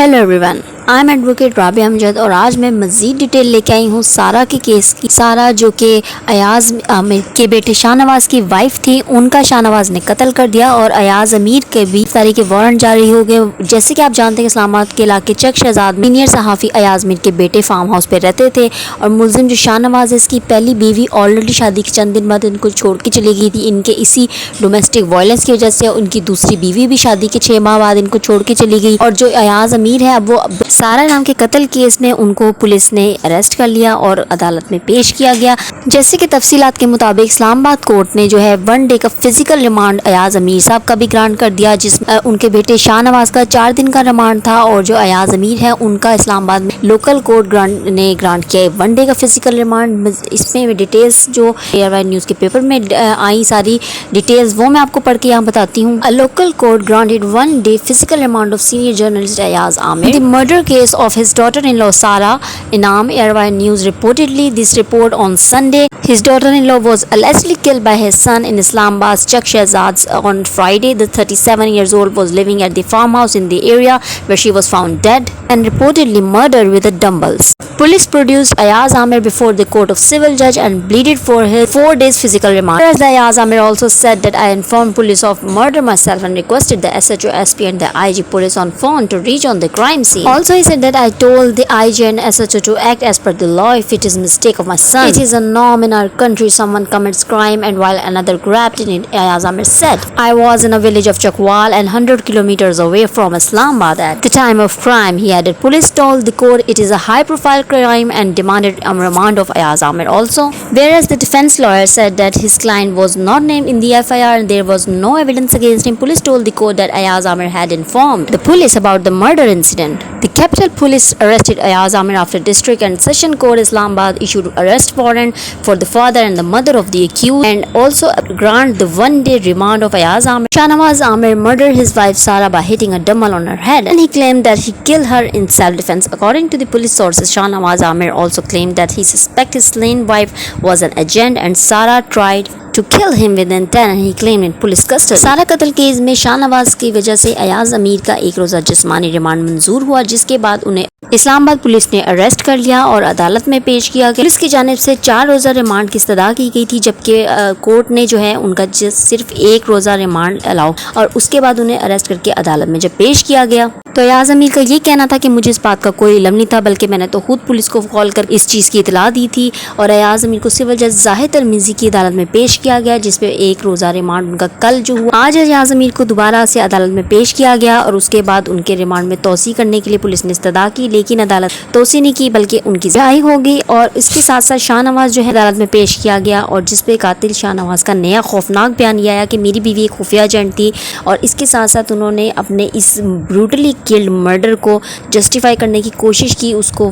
Hello everyone, I am advocate Rabia Amjad और आज मैं मज़ीद डिटेल लेके आई हूँ सारा के केस की। सारा जो कि अयाज़ आमिर के बेटे शाहनवाज़ की वाइफ थी, उनका शाहनवाज़ ने कत्ल कर दिया और अयाज़ अमीर के भी तारीख के वारंट जारी हो गए। जैसे कि आप जानते हैं इस्लामाबाद के इलाके चक शहजाद में सीनियर सहाफ़ी अयाज़ अमीर के बेटे फार्म हाउस पे रहते थे और मुलजिम जो शाहनवाज़ है, इसकी पहली बीवी ऑलरेडी शादी के चंद दिन बाद इनको छोड़ के चली गई थी। इनके इसी डोमेस्टिक वायलेंस की वजह से उनकी दूसरी बीवी भी शादी के 6 माह बाद इनको छोड़ के चली गई। और जो अयाज़ अमीर है, अब वो सारा नाम के कत्ल केस में उनको पुलिस ने अरेस्ट कर लिया और अदालत में पेश किया गया। जैसे कि तफसीलात के मुताबिक इस्लामाबाद कोर्ट ने जो है 1 डे का फिजिकल रिमांड अयाज़ अमीर साहब का भी ग्रांट कर दिया, जिसमें उनके बेटे शाहनवाज़ का 4 दिन का रिमांड था और जो अयाज़ अमीर है उनका इस्लामाबाद में लोकल कोर्ट ने ग्रांट किया 1 डे का फिजिकल रिमांड। इसमें डिटेल्स जो ARY न्यूज़ के पेपर में आई, सारी डिटेल्स वो मैं आपको पढ़ के यहाँ बताती हूँ। A local court granted 1 day physical remand of senior journalist Ayaz Amir. The murder case of his daughter-in-law Sara Inam, ARY News reportedly this report on Sunday. His daughter-in-law was allegedly killed by his son in Islamabad's Chak Shahzad on Friday. The 37 years old was living at the farmhouse in the area where she was found dead and reportedly murdered with the dumbbells. Police produced Ayaz Amir before the court of civil judge and pleaded for his 4 days physical remand. Whereas Ayaz Amir also said that I informed police of murder myself and requested the SHO, SP and the IG police on phone to reach on the crime scene. Also he said that I told the IG and SHO to act as per the law if it is a mistake of my son. It is a norm in our country, someone commits crime and while another grabbed in it, Ayaz Amir said. I was in a village of Chakwal and 100 kilometers away from Islamabad at the time of crime, he added. Police told the court it is a high profile crime and demanded a remand of Ayaz Amir also. Whereas the defense lawyer said that his client was not named in the FIR and there was no evidence against him. Police told the court that Ayaz Amir had informed the police about the murder incident. The Capital Police arrested Ayaz Amir after District and Session Court Islamabad issued arrest warrant for the father and the mother of the accused and also grant the 1 day remand of Ayaz Amir. Shahnawaz Amir murdered his wife Sara by hitting a dumbbell on her head and he claimed that he killed her in self-defense. According to the police sources, Shahnawaz Amir also claimed that he suspected his slain wife was an agent and Sara tried to kill him with intent and he claimed in police custody. सारा कत्ल case में शाहनवाज की वजह से अयाज अमीर का 1 रोज़ा जिस्मानी रिमांड मंजूर हुआ, जिसके बाद उन्हें इस्लामाबाद पुलिस ने अरेस्ट कर लिया और अदालत में पेश किया गया। पुलिस की जानिब से 4 रोज़ा रिमांड की इस्तदा की गई थी, जबकि कोर्ट ने जो है उनका सिर्फ 1 रोज़ा रिमांड अलाउ और उसके बाद उन्हें अरेस्ट करके अदालत में जब पेश किया गया तो अयाज अमीर का ये कहना था कि मुझे इस बात का कोई इल्म नहीं था, बल्कि मैंने तो खुद पुलिस को कॉल कर इस चीज़ की इतला दी थी। और अयाज अमीर को सिविल जज जाहिद तरमीज़ी की अदालत में पेश किया गया, जिसपे 1 रोज़ा रिमांड उनका कल जो हुआ। आज अयाज अमीर को दोबारा से अदालत में पेश किया गया और उसके बाद उनके रिमांड में तोसी करने के लिए पुलिस ने इस्तदा की, लेकिन अदालत तोसी नहीं की बल्कि उनकी रिहाई हो गई। और इसके साथ साथ शाहनवाज जो है अदालत में पेश किया गया और जिसपे कातिल शाहनवाज का नया खौफनाक बयान ये आया कि मेरी बीवी एक खुफिया एजेंट थी और इसके साथ साथ उन्होंने अपने इस ब्रूटली किल्ड मर्डर को जस्टिफाई करने की कोशिश की, उसको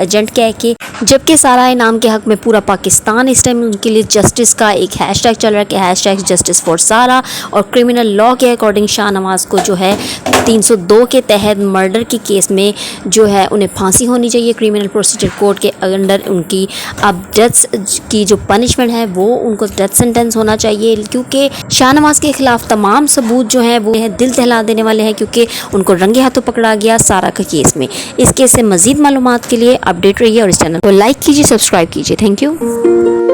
एजेंट कह के। जबकि सारा इनाम के हक में पूरा पाकिस्तान इस टाइम उनके लिए जस्टिस का एक हैशटैग चल रहा है कि हैशटैग जस्टिस फॉर सारा। और क्रिमिनल लॉ के अकॉर्डिंग शाहनवाज को जो है 302 के तहत मर्डर के केस में जो है उन्हें फांसी होनी चाहिए। क्रिमिनल प्रोसीजर कोड के अंडर उनकी अब डेथ की जो पनिशमेंट है वो उनको डेथ सेंटेंस होना चाहिए, क्योंकि शाहनवाज के खिलाफ तमाम सबूत जो हैं वो दिल दहला देने वाले हैं, क्योंकि उनको रंगे हाथों पकड़ा गया सारा के केस में। इस केस से मज़ीद मालूमात के लिए अपडेट रहिए और इस चैनल को लाइक कीजिए, सब्सक्राइब कीजिए। Thank you.